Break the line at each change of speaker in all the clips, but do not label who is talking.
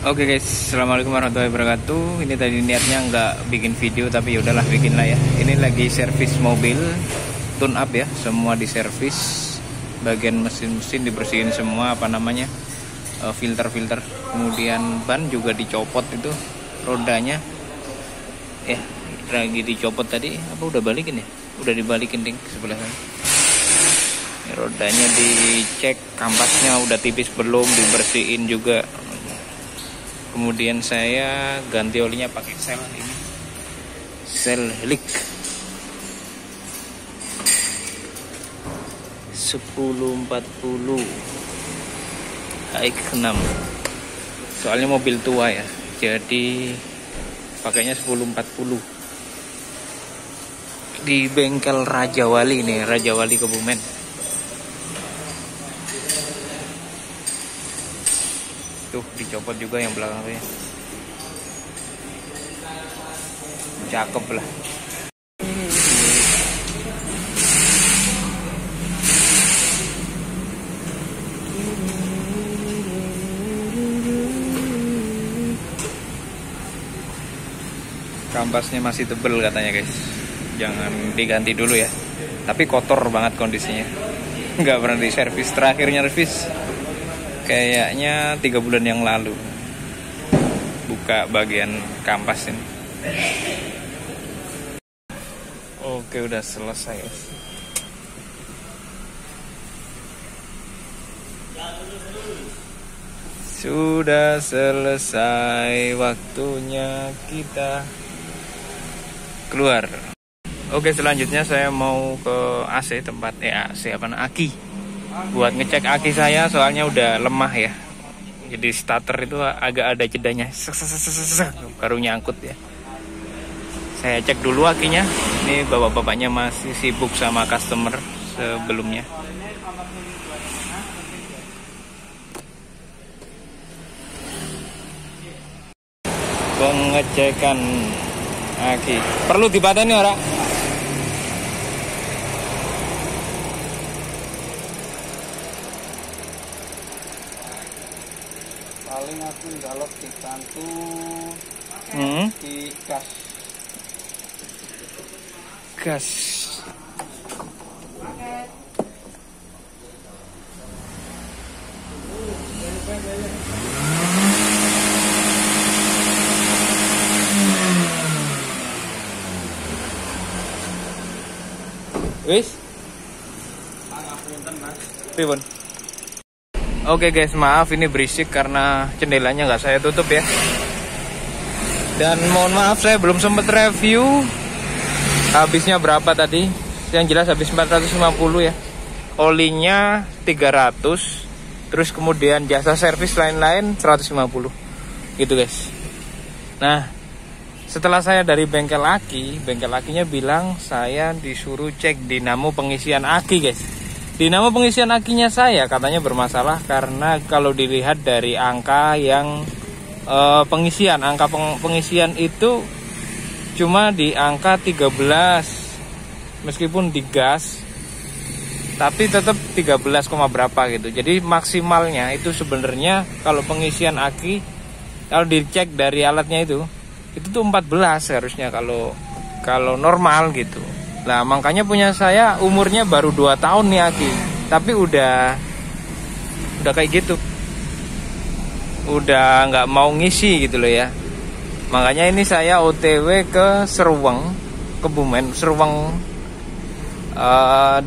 Oke guys, assalamualaikum warahmatullahi wabarakatuh. Ini tadi niatnya nggak bikin video, tapi ya udahlah bikin lah ya. Ini lagi servis mobil, tune up ya, semua diservis. Bagian mesin-mesin dibersihin semua, filter-filter. Kemudian ban juga dicopot itu, rodanya ya lagi dicopot tadi. Apa udah balikin ya? Udah dibalikin ding sebelah sana. Rodanya dicek, kampasnya udah tipis belum, dibersihin juga. Kemudian saya ganti olinya pakai sel ini, sel Helik 1040 AX6. Soalnya mobil tua ya, jadi pakainya 1040 di bengkel Raja Wali nih, Raja Wali Kebumen. Tuh dicopot juga yang belakangnya, cakep lah. Kampasnya masih tebel katanya guys, jangan diganti dulu ya, tapi kotor banget kondisinya, nggak pernah diservis. Terakhirnya servis kayaknya 3 bulan yang lalu. Buka bagian kampas ini. Oke, udah selesai. Sudah selesai, waktunya kita keluar. Oke, selanjutnya saya mau ke AC, tempat aki. Buat ngecek aki saya, soalnya udah lemah ya. Jadi starter itu agak ada jedanya, baru nyangkut ya. Saya cek dulu akinya. Ini bapak-bapaknya masih sibuk sama customer sebelumnya. Pengecekan aki. Perlu dipateni ora?
Paling aku galop dibantu di gas.
Wis? Pripun? Oke guys, maaf ini berisik karena jendelanya nggak saya tutup ya. Dan mohon maaf saya belum sempat review habisnya berapa tadi. Yang jelas habis 450 ya. Olinya 300. Terus kemudian jasa servis lain-lain 150. Gitu guys. Nah, setelah saya dari bengkel akinya bilang saya disuruh cek dinamo pengisian aki guys. Dinamo pengisian akinya saya katanya bermasalah karena kalau dilihat dari angka yang pengisian itu cuma di angka 13, meskipun di gas tapi tetap 13, berapa gitu. Jadi maksimalnya itu sebenarnya kalau pengisian aki, kalau dicek dari alatnya itu tuh 14 harusnya kalau normal gitu. Nah, makanya punya saya umurnya baru 2 tahun nih aki, tapi udah kayak gitu, udah nggak mau ngisi gitu loh ya. Makanya ini saya OTW ke Kebumen,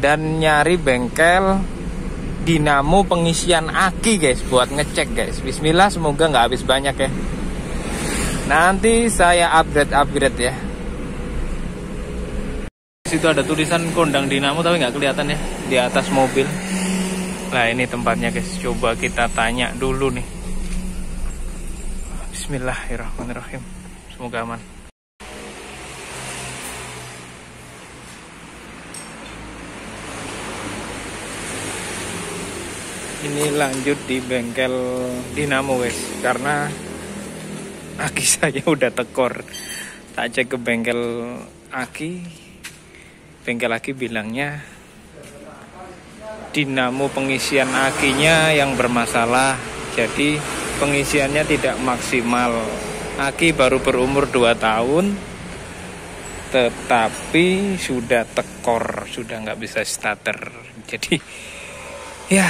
dan nyari bengkel dinamo pengisian aki guys, buat ngecek guys. Bismillah, semoga nggak habis banyak ya. Nanti saya upgrade ya. Situ ada tulisan kondang dinamo tapi nggak kelihatan ya di atas mobil. Nah, ini tempatnya guys, coba kita tanya dulu nih. Bismillahirrahmanirrahim, semoga aman. Ini lanjut di bengkel dinamo guys, karena aki saya udah tekor. Tak cek ke bengkel aki, bengkel aki bilangnya dinamo pengisian akinya yang bermasalah. Jadi pengisiannya tidak maksimal. Aki baru berumur 2 tahun, tetapi sudah tekor, sudah nggak bisa starter. Jadi ya,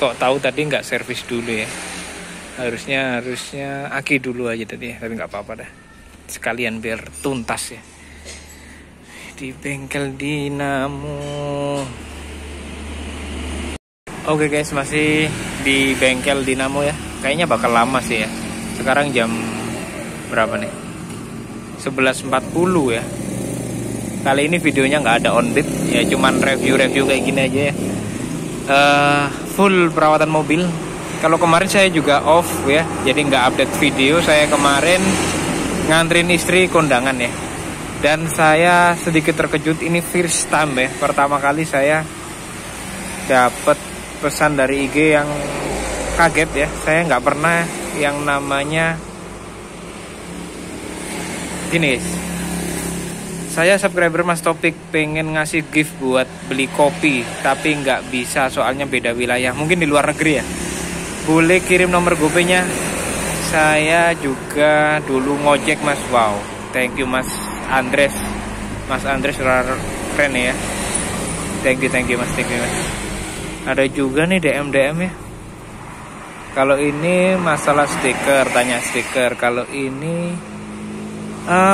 kok tahu tadi nggak servis dulu ya. Harusnya Aki dulu aja tadi ya, tapi nggak apa-apa dah. Sekalian biar tuntas ya. Di bengkel dinamo. Oke guys, masih di bengkel dinamo ya. Kayaknya bakal lama sih ya. Sekarang jam berapa nih? 11.40 ya. Kali ini videonya nggak ada on beat ya, cuman review kayak gini aja ya. Full perawatan mobil. Kalau kemarin saya juga off ya, jadi nggak update video. Saya kemarin nganterin istri kondangan ya. Dan saya sedikit terkejut, ini first time ya. Pertama kali saya dapat pesan dari IG yang kaget ya. Saya nggak pernah yang namanya gini guys. Saya subscriber Mas Topik pengen ngasih gift buat beli kopi, tapi nggak bisa soalnya beda wilayah. Mungkin di luar negeri ya. Boleh kirim nomor GoPay-nya. Saya juga dulu ngojek Mas. Wow, thank you Mas Andres. Mas Andres keren ya. Thank you Mas. Ada juga nih DM ya. Kalau ini masalah stiker, tanya stiker. Kalau ini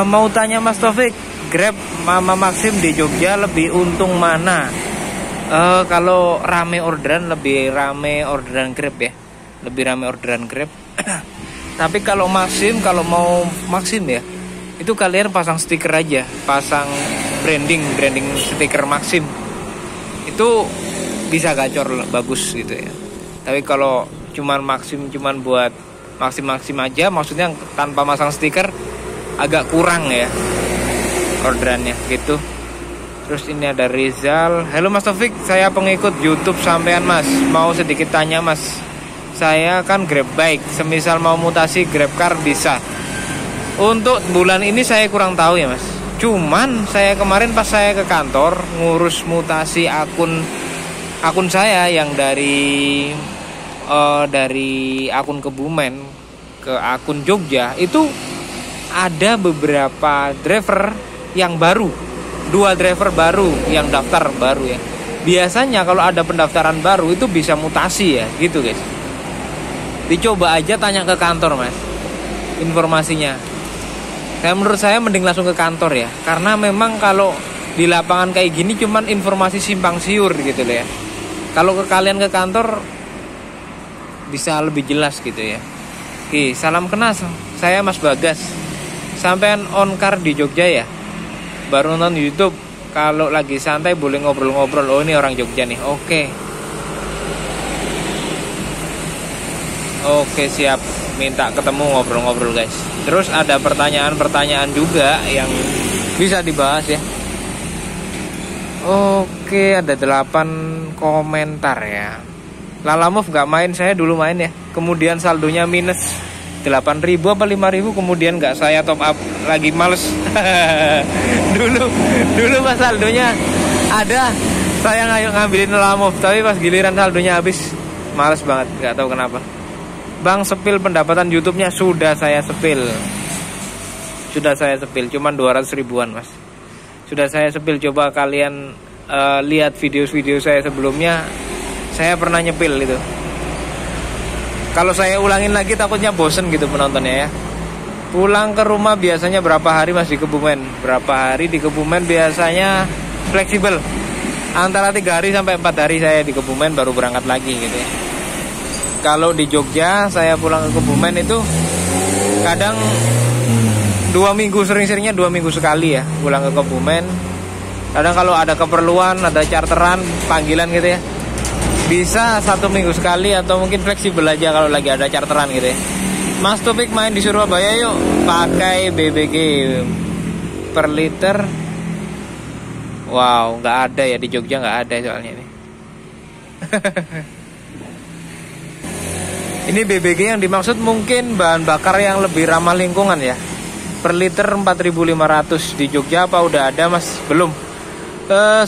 mau tanya Mas Taufik, Grab Mama Maxim di Jogja lebih untung mana? Kalau rame orderan, lebih rame orderan Grab ya. Lebih rame orderan Grab. Tapi kalau Maxim, kalau mau Maxim ya, itu kalian pasang stiker aja, pasang branding stiker Maxim. Itu bisa gacor bagus gitu ya. Tapi kalau cuman Maxim buat Maxim aja, maksudnya tanpa masang stiker, agak kurang ya orderannya gitu. Terus ini ada Rizal. Halo Mas Taufik, saya pengikut YouTube sampean Mas. Mau sedikit tanya Mas. Saya kan Grab bike, semisal mau mutasi Grab car bisa. Untuk bulan ini saya kurang tahu ya Mas. Cuman saya kemarin pas saya ke kantor ngurus mutasi akun saya yang dari akun Kebumen ke akun Jogja, itu ada beberapa driver yang baru, 2 driver baru yang daftar baru ya. Biasanya kalau ada pendaftaran baru itu bisa mutasi ya, gitu guys. Dicoba aja tanya ke kantor Mas, informasinya. Menurut saya mending langsung ke kantor ya, karena memang kalau di lapangan kayak gini cuman informasi simpang siur gitu loh ya. Kalau kalian ke kantor bisa lebih jelas gitu ya. Oke, salam kenal, saya Mas Bagas. Sampean on car di Jogja ya? Baru nonton YouTube. Kalau lagi santai boleh ngobrol-ngobrol. Oh, ini orang Jogja nih. Oke, siap. Minta ketemu ngobrol-ngobrol guys. Terus ada pertanyaan juga yang bisa dibahas ya. Oke, ada 8 komentar ya. Lalamove gak main, saya dulu main ya. Kemudian saldonya minus 8.000 apa 5.000, kemudian gak saya top up lagi, males. dulu pas saldonya ada, saya ngambilin Lalamove, tapi pas giliran saldonya habis, males banget, gak tahu kenapa. Bang, sepil pendapatan YouTube-nya sudah saya sepil, cuman 200 ribuan Mas. Sudah saya sepil, coba kalian lihat video saya sebelumnya, saya pernah nyepil itu. Kalau saya ulangin lagi takutnya bosen gitu penontonnya ya. Pulang ke rumah biasanya berapa hari Mas di Kebumen? Berapa hari di Kebumen biasanya fleksibel, antara 3 hari sampai 4 hari saya di Kebumen, baru berangkat lagi gitu ya. Kalau di Jogja saya pulang ke Kebumen itu kadang 2 minggu, sering-seringnya 2 minggu sekali ya pulang ke Kebumen. Kadang kalau ada keperluan, ada charteran, panggilan gitu ya, bisa 1 minggu sekali, atau mungkin fleksibel aja kalau lagi ada charteran gitu ya. Mas Topik main di Surabaya yuk, pakai BBG per liter. Wow, nggak ada ya di Jogja, nggak ada soalnya ini. Ini BBG yang dimaksud mungkin bahan bakar yang lebih ramah lingkungan ya. Per liter 4.500. Di Jogja apa udah ada Mas? Belum.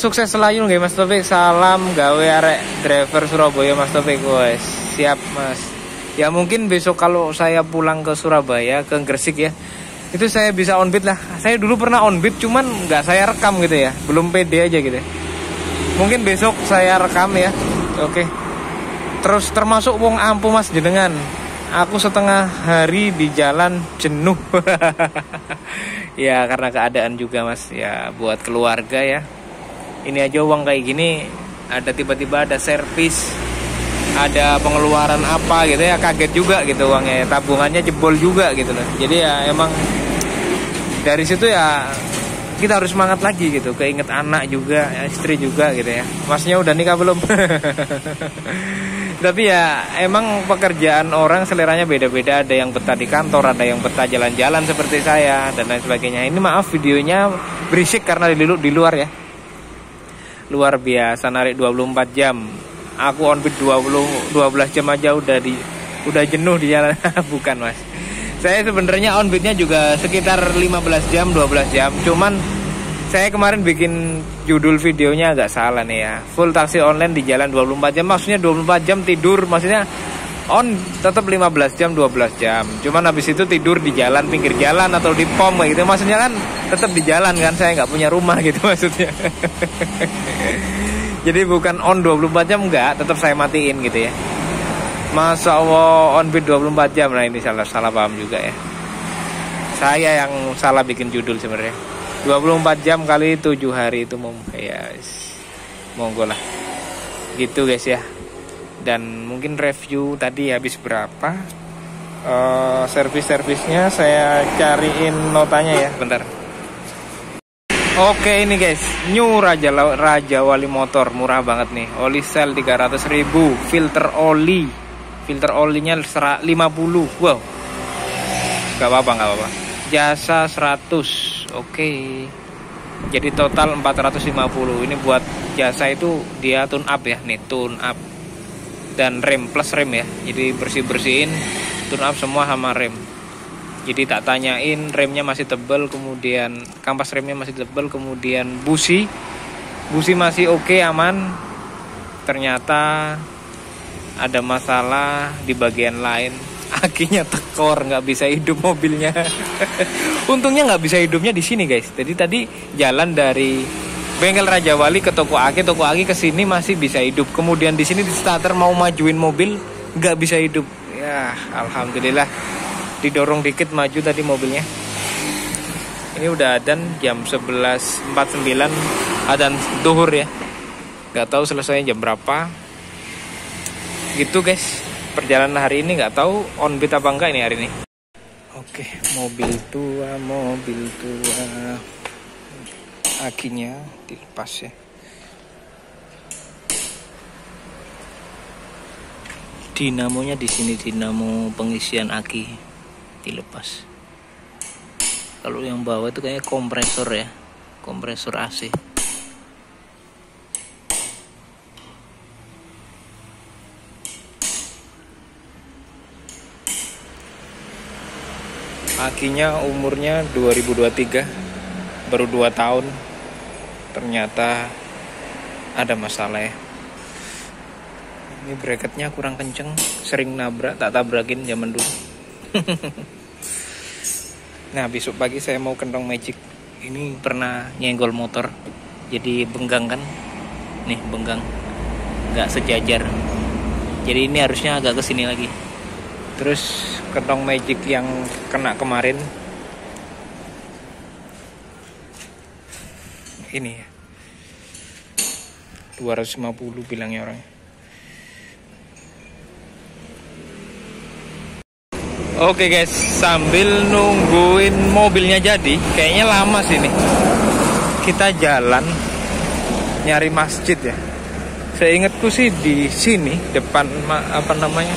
Sukses selalu nggih Mas Taufik. Salam gawe arek driver Surabaya Mas Taufik. Wes, siap Mas. Ya mungkin besok kalau saya pulang ke Surabaya, ke Gresik ya, itu saya bisa on beat lah. Saya dulu pernah on beat, cuman nggak saya rekam gitu ya, belum pede aja gitu. Mungkin besok saya rekam ya. Oke. Terus termasuk wong ampuh mas jenengan, aku setengah hari di jalan jenuh. Ya karena keadaan juga mas, ya buat keluarga ya. Ini aja uang kayak gini, ada tiba-tiba ada servis, ada pengeluaran apa gitu ya, kaget juga gitu uangnya, tabungannya jebol juga gitu loh. Jadi ya emang dari situ ya kita harus semangat lagi gitu, keinget anak juga, istri juga gitu ya. Masnya udah nikah belum? Tapi ya emang pekerjaan orang seleranya beda-beda, ada yang betah di kantor, ada yang betah jalan-jalan seperti saya dan lain sebagainya. Ini maaf videonya berisik karena di luar ya. Luar biasa narik 24 jam. Aku on beat 12 jam aja udah jenuh di jalan. Bukan mas. Saya sebenarnya on beatnya juga sekitar 15 jam, 12 jam. Cuman saya kemarin bikin judul videonya agak salah nih ya. Full taksi online di jalan 24 jam. Maksudnya 24 jam tidur. Maksudnya on tetap 15 jam, 12 jam. Cuman habis itu tidur di jalan, pinggir jalan atau di pom kayak gitu. Maksudnya kan tetap di jalan kan. Saya nggak punya rumah gitu maksudnya. Jadi bukan on 24 jam enggak, tetap saya matiin gitu ya. Masa Allah on beat 24 jam. Nah ini salah paham juga ya. Saya yang salah bikin judul sebenarnya. 24 jam kali 7 hari itu ya monggo lah. Gitu guys ya. Dan mungkin review tadi habis berapa. Servisnya saya cariin notanya ya, bentar. Oke ini guys, new Raja Wali motor, murah banget nih. Oli sel 300.000, filter olinya 50. Wow. Gak apa-apa. Jasa 100. Oke. Jadi total 450. Ini buat jasa itu dia tune up ya, nih tune up. Dan rem plus rem ya. Jadi bersihin tune up semua sama rem. Jadi tak tanyain, remnya masih tebal, kemudian kampas remnya masih tebal, kemudian busi masih oke, aman. Ternyata ada masalah di bagian lain, akinya tekor, nggak bisa hidup mobilnya. Untungnya nggak bisa hidupnya di sini guys. Jadi tadi jalan dari bengkel Raja Wali ke toko aki ke sini masih bisa hidup. Kemudian di sini di starter mau majuin mobil nggak bisa hidup. Ya alhamdulillah. Didorong dikit maju tadi mobilnya. Ini udah adzan jam 11.49, adzan duhur ya. Gak tahu selesainya jam berapa. Gitu guys. Perjalanan hari ini gak tahu on beat apa enggak ini hari ini. Oke, mobil tua. Akinya dilepas ya. Dinamonya di sini, dinamo pengisian aki dilepas. Kalau yang bawah itu kayaknya kompresor ya, kompresor AC. Akinya umurnya 2023, baru 2 tahun. Ternyata ada masalah ya. Ini bracketnya kurang kenceng, sering nabrak, tak tabrakin zaman dulu. Nah besok pagi saya mau kentong magic. Ini pernah nyenggol motor, jadi benggang kan. Nih benggang, nggak sejajar. Jadi ini harusnya agak kesini lagi. Terus kentong magic yang kena kemarin ini ya 250 bilangnya orangnya. Oke guys, sambil nungguin mobilnya jadi, kayaknya lama sih nih. Kita jalan nyari masjid ya. Saya ingatku sih di sini depan apa namanya?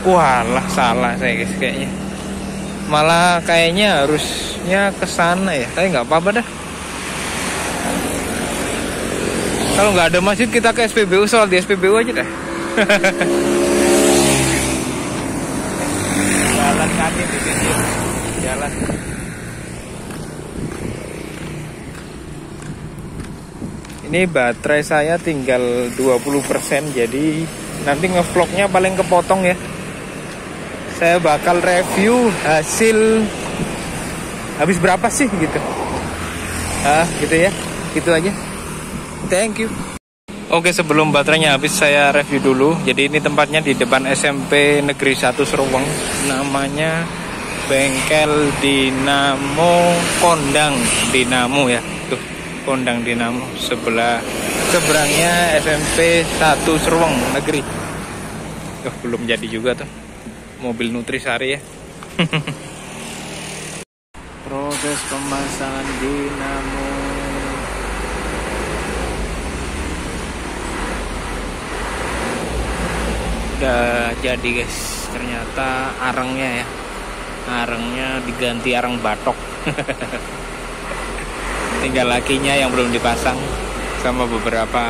Walah salah saya guys kayaknya. Malah kayaknya harusnya ke sana ya. Tapi nggak apa-apa dah. Kalau nggak ada masjid kita ke SPBU, soal di SPBU aja dah. Jalan kaki di sini. Jalan. Ini baterai saya tinggal 20%, jadi Nanti ngevlognya paling kepotong ya. Saya bakal review hasil habis berapa sih gitu. Gitu ya. Gitu aja. Thank you. Oke, sebelum baterainya habis saya review dulu. Jadi ini tempatnya di depan SMP Negeri 1 Seruweng. Namanya Bengkel Dinamo Kondang Dinamo ya. Tuh, Kondang Dinamo seberangnya SMP 1 Seruweng Negeri. Belum jadi juga tuh. Mobil Nutrisari ya. Proses pemasangan dinamo. Udah jadi guys. Ternyata arengnya ya. Arengnya diganti areng batok. Tinggal lakinya yang belum dipasang, sama beberapa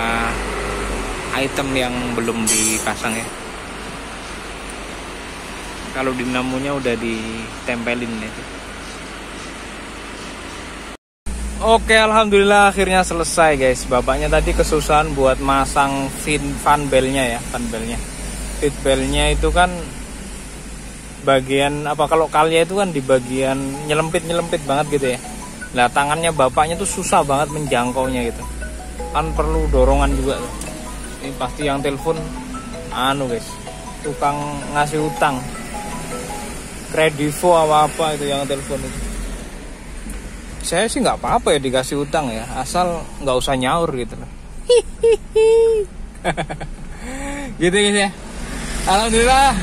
item yang belum dipasang ya. Kalau dinamonya udah ditempelin ya. Oke, alhamdulillah akhirnya selesai guys. Bapaknya tadi kesusahan buat masang fan belnya ya, fan belnya. Fit belnya itu kan bagian apa, kalau kalnya itu kan di bagian nyelempit banget gitu ya. Nah, tangannya bapaknya tuh susah banget menjangkaunya gitu. Kan perlu dorongan juga tuh. Ini pasti yang telepon guys, tukang ngasih utang. Kredivo apa itu yang telepon itu. Saya sih nggak apa-apa ya dikasih utang ya, asal nggak usah nyaur gitu loh. Gitu guys ya. Alhamdulillah.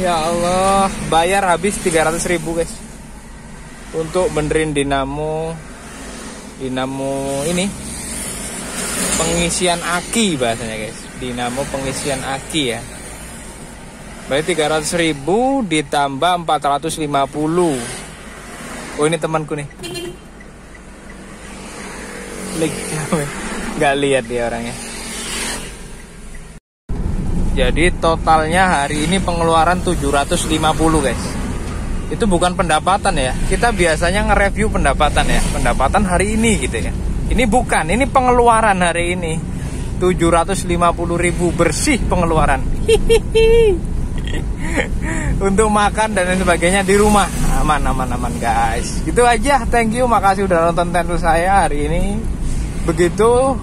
Ya Allah, bayar habis 300.000 guys. Untuk benerin dinamo ini. Pengisian aki bahasanya guys. Dinamo pengisian aki ya. Berarti 300.000 ditambah 450. Oh, ini temanku nih. Nggak lihat dia orangnya. Jadi totalnya hari ini pengeluaran 750 guys. Itu bukan pendapatan ya. Kita biasanya nge-review pendapatan ya. Pendapatan hari ini gitu ya. Ini bukan, ini pengeluaran hari ini. 750.000 bersih pengeluaran. Untuk makan dan lain sebagainya di rumah. Aman guys. Gitu aja, thank you, makasih udah nonton channel saya hari ini. Begitu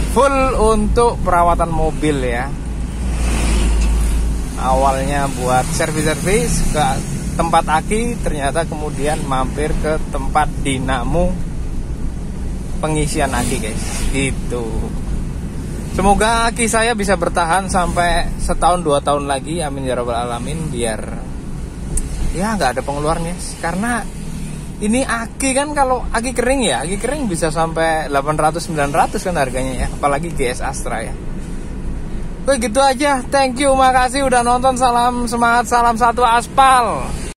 full untuk perawatan mobil ya. Awalnya buat servis-servis ke tempat aki, ternyata kemudian mampir ke tempat dinamo pengisian aki guys. Gitu. Semoga aki saya bisa bertahan sampai setahun 2 tahun lagi, amin ya rabbal alamin, biar ya nggak ada pengeluarannya. Karena ini aki kan, kalau aki kering ya, aki kering bisa sampai 800-900 kan harganya ya, apalagi GS Astra ya. Begitu aja, thank you, makasih udah nonton, salam semangat, salam satu aspal.